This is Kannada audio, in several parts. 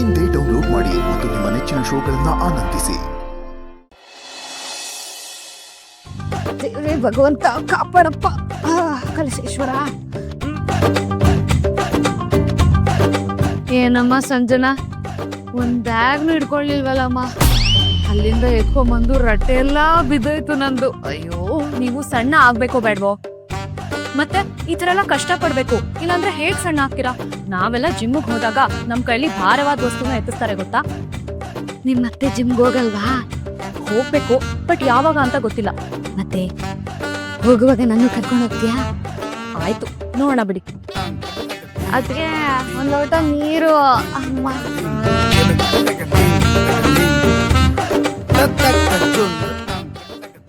ಇಂದೇ ಡೌನ್ಲೋಡ್ ಮಾಡಿ ಮತ್ತು ನಿಮ್ಮ ನೆಚ್ಚಿನ ಶೋಗಳನ್ನ ಆನಂದಿಸಿ. ದೇವರೇ ಭಗವಂತ ಕಾಪಾಡಪ್ಪ, ಕಲಶೇಶ್ವರ. ಏನಮ್ಮ ಸಂಜನಾ, ಒಂದ್ ಬ್ಯಾಗ್ನು ಹಿಡ್ಕೊಳ್ಳಿಲ್ವಲ್ಲಮ್ಮ? ಅಲ್ಲಿಂದ ಎತ್ಕೊಂಬಂದು ರಟ್ಟೆ ಎಲ್ಲಾ ಬಿದ್ದೋಯ್ತು ನಂದು. ಅಯ್ಯೋ, ನೀವು ಸಣ್ಣ ಆಗ್ಬೇಕೋ ಬೇಡ್ವೋ? ಮತ್ತೆ ಈ ತರ ಎಲ್ಲ ಕಷ್ಟ ಪಡ್ಬೇಕು, ಇಲ್ಲಾಂದ್ರೆ ಹೇಗ್ ಸಣ್ಣ ಆಗ್ತೀರಾ? ನಾವೆಲ್ಲ ಜಿಮ್ಗೆ ಹೋದಾಗ ನಮ್ ಕೈಲಿ ಭಾರವಾದ ವಸ್ತುನ ಎತ್ತಿಸ್ತಾರೆ ಗೊತ್ತಾ? ನಿಮ್ ಮತ್ತೆ ಜಿಮ್ಗೆ ಹೋಗಲ್ವಾ? ಹೋಗ್ಬೇಕು, ಬಟ್ ಯಾವಾಗ ಅಂತ ಗೊತ್ತಿಲ್ಲ. ಮತ್ತೆ ಹೋಗುವಾಗ ನನ್ನ ಕರ್ಕೊಂಡು ಹೋಗ್ತೀಯಾ? ಆಯ್ತು, ನೋಡೋಣ ಬಿಡಿ. ಅದ್ಕೆ ಒಂದ್ ಲೋಟ ನೀರು. ಅಮ್ಮ,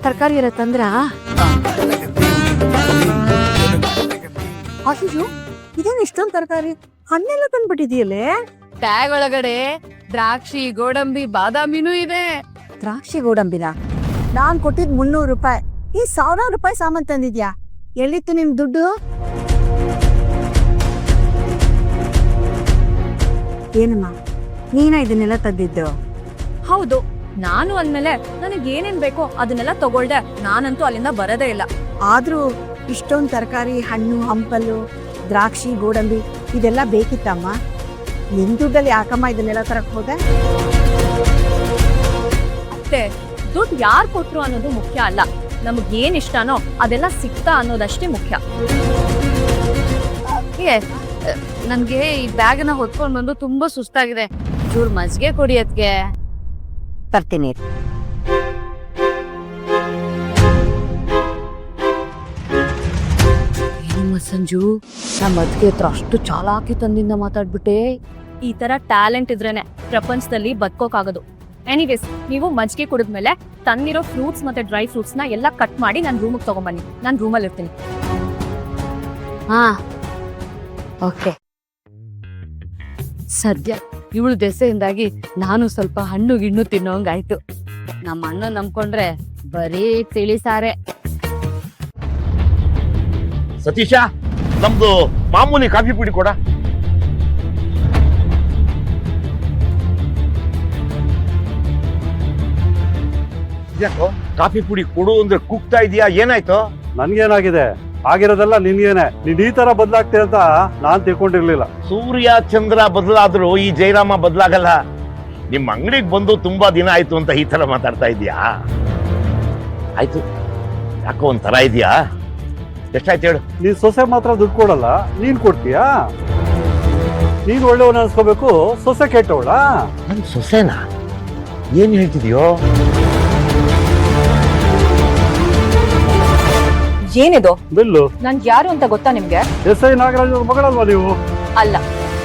ತರಕಾರಿ ಇರತ್ತಂದ್ರ? ಅಯ್ಯೋ, ಇದೇನು ಇಷ್ಟೊಂದು ತರಕಾರಿ, ಹಣ್ಣೆಲ್ಲ ತಂದ್ಬಿಟ್ಟಿದೆಯಲ್ಲೇ. ಟ್ಯಾಗ್ ಒಳಗಡೆ ದ್ರಾಕ್ಷಿ, ಗೋಡಂಬಿ, ಬಾದಾಮಿನೂ ಇದೆ. ದ್ರಾಕ್ಷಿ ಗೋಡಂಬಿನ ನಾನ್ ಕೊಟ್ಟಿದ್ 300 ರೂಪಾಯಿ, ಈ 1000 ರೂಪಾಯಿ ಸಾಮಾನ್ ತಂದಿದ್ಯಾ? ಎಲ್ಲಿತ್ತು ನಿಮ್ ದುಡ್ಡು? ಏನಮ್ಮ, ನೀನ ಇದನ್ನೆಲ್ಲ ತಂದಿದ್ದು? ಹೌದು, ನಾನು ಅಂದ್ಮೇಲೆ ನನಗೆ ಏನೇನ್ ಬೇಕೋ ಅದನ್ನೆಲ್ಲ ತಗೊಳ್ದೆ. ನಾನಂತೂ ಅಲ್ಲಿಂದ ಬರೋದೇ ಇಲ್ಲ. ಆದ್ರೂ ಇಷ್ಟೊಂದು ತರಕಾರಿ, ಹಣ್ಣು, ಹಂಪಲು, ದ್ರಾಕ್ಷಿ, ಗೋಡಂಬಿ ಇದೆಲ್ಲ ಬೇಕಿತ್ತಮ್ಮ. ನಿನ್ ದುಡ್ಡಲ್ಲಿ ಯಾಕಮ್ಮ ಇದನ್ನೆಲ್ಲ ತರಕ್ ಹೋದೆ? ಅಷ್ಟೇ, ದುಡ್ಡು ಯಾರು ಕೊಟ್ರು ಅನ್ನೋದು ಮುಖ್ಯ ಅಲ್ಲ, ನಮಗ್ ಏನ್ ಇಷ್ಟನೋ ಅದೆಲ್ಲ ಸಿಕ್ತಾ ಅನ್ನೋದಷ್ಟೇ ಮುಖ್ಯ. ನನ್ಗೆ ಈ ಬ್ಯಾಗ್ನ ಹೊತ್ಕೊಂಡ್ ಬಂದು ತುಂಬಾ ಸುಸ್ತಾಗಿದೆ. ಚೂರ್ ಮಜ್ಜಿಗೆ ಕೊಡಿ ಅದ್ಕೆ. ತರ್ತೀನಿ. ಸಂಜು, ನಮ್ಮ ಅದ್ಕೆ ಹತ್ರ ಅಷ್ಟು ಚಾಲಾಕಿ ತಂದಿಂದ ಮಾತಾಡ್ಬಿಟ್ಟೆ. ಈ ತರ ಟ್ಯಾಲೆಂಟ್ ಇದ್ರೇನೆ ಪ್ರಪಂಚದಲ್ಲಿ ಬದುಕೋಕಾಗೋದು. ಎನಿವೇಸ್, ನೀವು ಮಜ್ಜಿಗೆ ಕುಡಿದ್ಮೇಲೆ ತಂದಿರೋ ಫ್ರೂಟ್ಸ್ ಮತ್ತೆ ಡ್ರೈ ಫ್ರೂಟ್ಸ್ ನ ಎಲ್ಲ ಕಟ್ ಮಾಡಿ ನನ್ನ ರೂಮಿಗೆ ತಗೊಂಬನ್ನಿ. ನಾನು ರೂಮಲ್ಲಿ ಇರ್ತೀನಿ. ಹಾ, ಓಕೆ. ಸದ್ಯ ಇವಳು ದೆಸೆಯಿಂದಾಗಿ ನಾನು ಸ್ವಲ್ಪ ಹಣ್ಣು ಗಿಣ್ಣು ತಿನ್ನೋಂಗಾಯ್ತು. ನಮ್ಮ ಅಣ್ಣ ನಂಬ್ಕೊಂಡ್ರೆ ಬರೀ ತಿಳಿಸಾರೆ. ಸತೀಶ, ನಮ್ದು ಮಾಮೂಲಿ ಕಾಫಿ ಪುಡಿ ಕೊಡ. ಯಾಕೋ ಕಾಫಿ ಪುಡಿ ಕೊಡು ಅಂದ್ರೆ ಕುಗ್ತಾ ಇದೀಯಾ? ಏನಾಯ್ತು? ನನ್ಗೇನಾಗಿದೆ? ಆಗಿರೋದೆಲ್ಲ ನಿನ್ಗೇನೆ. ನೀನ್ ಈ ತರ ಬದಲಾಗ್ತೀಯ ಅಂತ ನಾನ್ ತಿಳ್ಕೊಂಡಿರ್ಲಿಲ್ಲ. ಸೂರ್ಯ ಚಂದ್ರ ಬದಲಾದ್ರು ಈ ಜಯರಾಮ ಬದಲಾಗಲ್ಲ. ನಿಮ್ ಅಂಗಡಿಗೆ ಬಂದು ತುಂಬಾ ದಿನ ಆಯ್ತು ಅಂತ ಈ ತರ ಮಾತಾಡ್ತಾ ಇದೀಯಾ? ಆಯ್ತು, ಯಾಕೋ ಒಂಥರ ಇದೆಯಾ? ಎಷ್ಟಾಯ್ತು ಹೇಳು? ನೀನ್ ಸೊಸೆ ಮಾತ್ರ ದುಡ್ಡು ಕೊಡಲ್ಲ, ನೀನ್ ಕೊಡ್ತೀಯಾ? ನೀನ್ ಒಳ್ಳೆಯವನ ಅನ್ಸ್ಕೋಬೇಕು, ಸೊಸೆ ಕೆಟ್ಟವಳ? ನನ್ ಸೊಸೆನಾ? ಏನ್ ಹೇಳ್ತಿದ್ಯೋ? ಏನಿದು ಬಿಲ್ಲು? ನನ್ ಯಾರು ಅಂತ ಗೊತ್ತಾ ನಿಮ್ಗೆ? SI ನಾಗರಾಜ್ ಅವ್ರ ಮಗಳಲ್ವಾ ನೀವು? ಅಲ್ಲ,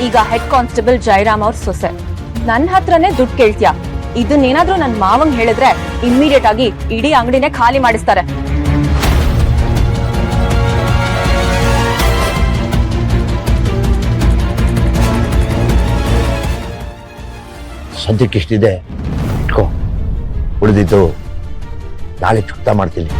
ಈಗ ಹೆಡ್ ಕಾನ್ಸ್ಟೇಬಲ್ ಜಯರಾಮ್ ಅವ್ರ ಸೊಸೆ. ನನ್ ಹತ್ರನೇ ದುಡ್ಡು ಕೇಳ್ತೀಯಾ? ಇದನ್ನೇನಾದ್ರೂ ನನ್ ಮಾವಂಗ್ ಹೇಳಿದ್ರೆ ಇಮ್ಮಿಡಿಯೇಟ್ ಆಗಿ ಇಡೀ ಅಂಗಡಿನೇ ಖಾಲಿ ಮಾಡಿಸ್ತಾರೆ. ಸದ್ಯಕ್ಕೆ ಇಷ್ಟಿದೆ, ಇಟ್ಕೋ. ಉಳಿದಿದ್ದು ನಾಳೆ ಚುಕ್ತಾ ಮಾಡ್ತೀನಿ.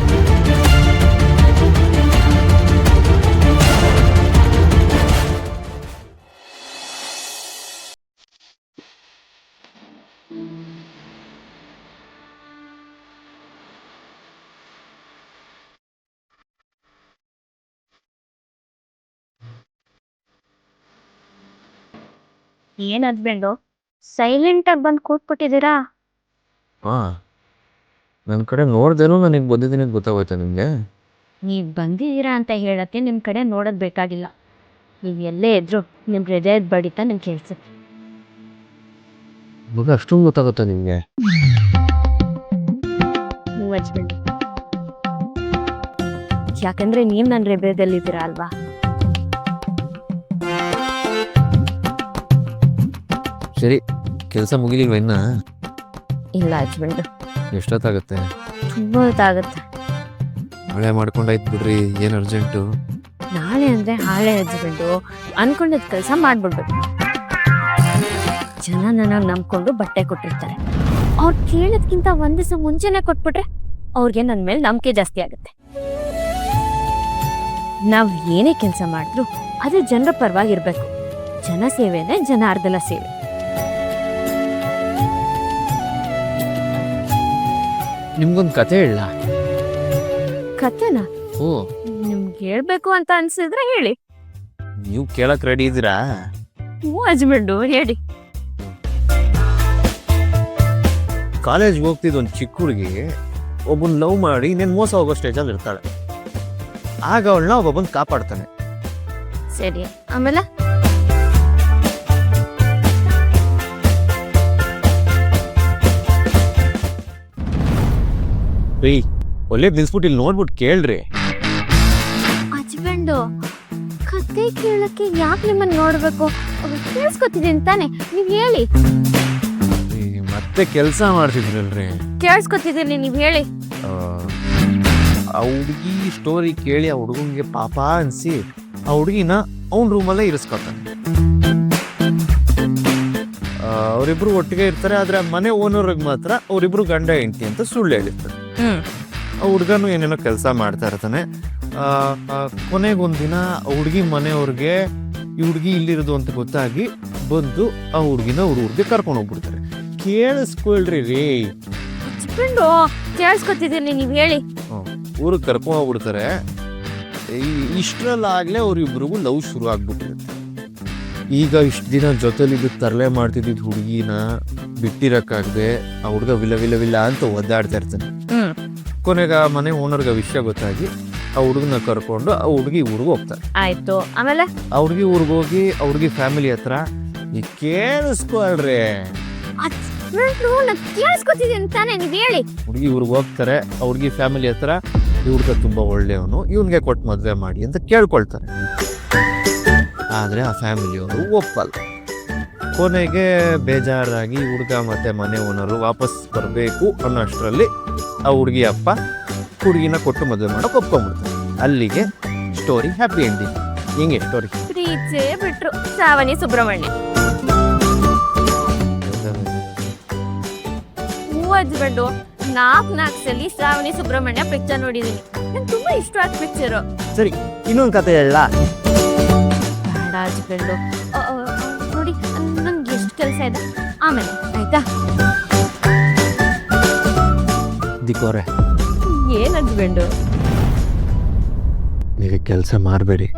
ಏನ್ ಹಸ್ಬೆಂಡು ಸೈಲೆಂಟ್ ಆಗಿ ಬಂದು ಕೂತ್ಬಿಟ್ಟಿದ್ದೀರಾ? ಹಾ, ನನ್ನ ಕಡೆ ನೋಡ್ದೇನೋ ನನಗೆ ಬಂದಿದ್ದೀನಿ ಅಂತ ಗೊತ್ತಾಗೋಯ್ತಾ ನಿಮಗೆ? ನೀವು ಬಂದಿದ್ದೀರಾ ಅಂತ ಹೇಳಕ್ಕೆ ನಿಮ್ಮ ಕಡೆ ನೋಡೋದು ಬೇಕಾಗಿಲ್ಲ. ನೀವು ಎಲ್ಲೇ ಇದ್ರು ನಿಮ್ಮ ಹೃದಯದ ಬಡಿತ ನಿಮ್ಗೆ ಕೇಳಿಸುತ್ತೆ. ಮಗ ಅಷ್ಟೊಂದು ಗೊತ್ತಾಗುತ್ತಾ ನಿಮಗೆ? ನೀವು ಹಚ್ಬೇಡಿ, ಯಾಕಂದ್ರೆ ನೀವು ನನ್ನ ಹೃದಯದಲ್ಲಿದ್ದೀರಾ ಅಲ್ವಾ? ಸರಿ, ಕೆಲಸ ಮುಗಿಲಿಲ್ವ ಇನ್ನ? ಇಲ್ಲ ಹಚ್ಬೇಡಿ, ಎಷ್ಟೊತ್ತಾಗುತ್ತೆ? ತುಂಬ ಹೊತ್ತಾಗುತ್ತೆ. ನಾಳೆ ಮಾಡ್ಕೊಂಡಾಯ್ತು ಬಿಡ್ರಿ, ಏನು ಅರ್ಜೆಂಟು? ನಾಳೆ ಅಂದ್ರೆ ಹಾಳೆ ಹಚ್ಕೊಂಡು ಅನ್ಕೊಂಡಿದ್ ಕೆಲಸ ಮಾಡ್ಬಿಡ್ಬೇಕು. ಜನ ನನಗೆ ನಂಬ್ಕೊಂಡು ಬಟ್ಟೆ ಕೊಟ್ಟಿರ್ತಾರೆ. ಅವ್ರು ಕೇಳೋದ್ಕಿಂತ ಒಂದ್ ದಿವಸ ಮುಂಚೆನೆ ಕೊಟ್ಬಿಟ್ರೆ ಅವ್ರಿಗೆ ನನ್ನ ಮೇಲೆ ನಂಬಿಕೆ ಜಾಸ್ತಿ ಆಗುತ್ತೆ. ನಾವ್ ಏನೇ ಕೆಲಸ ಮಾಡಿದ್ರು ಅದು ಜನರ ಪರವಾಗಿರ್ಬೇಕು. ಜನ ಸೇವೆನೇ ಜನಾರ್ದನ ಸೇವೆ. ನಿಮ್ಗೊಂದು ಕತೆ ಹೇಳ. ಕತೆನಾ? ಓ, ನಿಮ್ಗೆ ಹೇಳ್ಬೇಕು ಅಂತ ಅನ್ಸಿದ್ರೆ ಹೇಳಿ. ನೀವು ಕೇಳಕ್ ರೆಡಿ ಇದ್ದೀರಾ? ಹ್ಞೂ ಹಸ್ಬೆಂಡು, ಹೇಳಿ. ಕಾಲೇಜ್ಗೆ ಹೋಗ್ತಿದ್ದ ಒಂದು ಚಿಕ್ಕ ಹುಡುಗಿ ಒಬ್ಬನ್ ಲವ್ ಮಾಡಿ ಇನ್ನೇನು ಮೋಸ ಹೋಗೋ ಸ್ಟೇಜಲ್ಲಿ ಇರ್ತಾಳೆ. ಆಗ ಅವಳನ್ನ ಒಬ್ಬೊಬ್ಬನ್ ಕಾಪಾಡ್ತಾನೆ. ಸರಿ, ಆಮೇಲೆ? ರೀ, ಒಳ್ಳೇದ್ ನಿಲ್ಸ್ಬಿಟ್ಟು ಇಲ್ಲಿ ನೋಡ್ಬಿಟ್ಟು ಕೇಳ್ರಿ. ಹಸ್ಬೆಂಡು, ಕತೆ ಕೇಳಕ್ಕೆ ಯಾಕೆ ನಿಮ್ಮನ್ನ ನೋಡ್ಬೇಕು? ಕೇಳಿಸ್ಕೊತಿದ್ದೀನಿ ತಾನೆ, ನೀವ್ ಹೇಳಿ. ಈ ಮತ್ತೆ ಕೆಲಸ ಮಾಡ್ತಿದ್ರಲ್ರಿ, ಕೇಳಿಸ್ಕೊತಿದ್ದೀನಿ, ನೀವ್ ಹೇಳಿ. ಆ ಹುಡುಗಿ ಸ್ಟೋರಿ ಕೇಳಿ ಆ ಹುಡುಗಂಗೆ ಪಾಪ ಅನ್ಸಿ ಆ ಹುಡುಗಿನ ಅವನ ರೂಮಲ್ಲೇ ಇರಿಸ್ಕೊತಾನೆ. ಅವರಿಬ್ರು ಒಟ್ಟಿಗೆ ಇರ್ತಾರೆ, ಆದ್ರೆ ಮನೆ ಓನರ್ಗೆ ಮಾತ್ರ ಅವರಿಬ್ರು ಗಂಡ ಹೆಂಡತಿ ಅಂತ ಸುಳ್ಳು ಹೇಳಿರ್ತಾರೆ. ಆ ಹುಡುಗನು ಏನೇನೋ ಕೆಲಸ ಮಾಡ್ತಾ ಇರ್ತಾನೆ. ಕೊನೆಗೊಂದಿನ ಆ ಹುಡುಗಿ ಮನೆಯವ್ರಿಗೆ ಈ ಹುಡುಗಿ ಇಲ್ಲಿರೋದು ಅಂತ ಗೊತ್ತಾಗಿ ಬಂದು ಆ ಹುಡುಗಿನ ಊರಿಗೆ ಕರ್ಕೊಂಡು ಹೋಗ್ಬಿಡ್ತಾರೆ. ಕೇಳಿಸ್ಕೊಳ್ರಿ ರೀ. ಹಸ್ಬೆಂಡು, ಕೇಳಿಸ್ಕೊತಿದ್ದೀನಿ, ನೀವ್ ಹೇಳಿ. ಊರಿಗೆ ಕರ್ಕೊಂಡು ಹೋಗ್ಬಿಡ್ತಾರೆ. ಇಷ್ಟರಲ್ಲಾಗ್ಲೇ ಅವ್ರಿಬ್ರಿಗೂ ಲವ್ ಶುರು ಆಗ್ಬಿಟ್ಟಿರುತ್ತೆ. ಈಗ ಇಷ್ಟು ದಿನ ಜೊತೆಲಿದ್ದು ತರಲೆ ಮಾಡ್ತಿದ್ದ ಹುಡುಗಿನ ಬಿಟ್ಟಿರಕ್ಕಾಗದೆ ಆ ಹುಡುಗ ವಿಲ್ಲ ಅಂತ ಒದ್ದಾಡ್ತಾ ಇರ್ತಾನೆ. ಕೊನೆಗೆ ಆ ಮನೆ ಓನರ್ಗೆ ವಿಷಯ ಗೊತ್ತಾಗಿ ಆ ಹುಡುಗನ ಕರ್ಕೊಂಡು ಆ ಹುಡುಗಿ ಊರಿಗೆ ಹೋಗ್ತಾರೆ. ಆಯ್ತು, ಆಮೇಲೆ? ಆ ಹುಡುಗಿ ಊರಿಗೆ ಹೋಗಿ ಆ ಹುಡುಗಿ ಫ್ಯಾಮಿಲಿ ಹತ್ರ ಕೇಳಿಸ್ಕೊಳ್ರಿ. ಕೇಳಿಸ್ಕೊತಿದ್ದೀನಿ ತಾನೆ, ನೀವ್ ಹೇಳಿ. ಹುಡುಗಿ ಊರಿಗೆ ಹೋಗ್ತಾರೆ. ಆ ಹುಡುಗಿ ಫ್ಯಾಮಿಲಿ ಹತ್ರ ಈ ಹುಡುಗ ತುಂಬಾ ಒಳ್ಳೆಯವನು, ಇವನ್ಗೆ ಕೊಟ್ಟು ಮದುವೆ ಮಾಡಿ ಅಂತ ಕೇಳ್ಕೊಳ್ತಾರೆ. ಆದ್ರೆ ಆ ಫ್ಯಾಮಿಲಿಯವರು ಒಪ್ಪಲ್ಲ. ಕೊನೆಗೆ ಬೇಜಾರಾಗಿ ಹುಡುಗ ಮತ್ತೆ ಮನೆ ಓನರು ವಾಪಸ್ ಬರಬೇಕು ಅನ್ನೋಷ್ಟರಲ್ಲಿ ಆ ಹುಡುಗಿ ಅಪ್ಪ ಹುಡುಗಿನ ಕೊಟ್ಟು ಮದುವೆ ಮಾಡೋಕೆ ಒಪ್ಕೊಂಡ್ಬಿಡ್ತಾರೆ. ಅಲ್ಲಿಗೆ ಸ್ಟೋರಿ ಹ್ಯಾಪಿ ಎಂಡಿಂಗ್. ಹಿಂಗೆ ಸ್ಟೋರಿ. ಪ್ರೀತಿ ಬಿಟ್ರು ಶ್ರಾವಣಿ ಸುಬ್ರಹ್ಮಣ್ಯ. ಹಸ್ಬೆಂಡು, 4 ಸಲ ಶ್ರಾವಣಿ ಸುಬ್ರಹ್ಮಣ್ಯ ಪಿಕ್ಚರ್ ನೋಡಿದೀನಿ. ನಂಗೆ ತುಂಬಾ ಇಷ್ಟ ಆದ ಪಿಕ್ಚರು. ಸರಿ, ಇನ್ನೊಂದು ಕತೆ ಹೇಳ. ಬೇಡ ಹಸ್ಬೆಂಡು, ನೋಡಿ ನಂಗೆ ಎಷ್ಟು ಕೆಲಸ ಇದೆ, ಆಮೇಲೆ ಆಯ್ತಾ? ದಿಕ್ಕೋರೆ, ಏನ್ ಹಸ್ಬೆಂಡು? ನೀವು ಕೆಲಸ ಮಾಡಬೇಡಿ.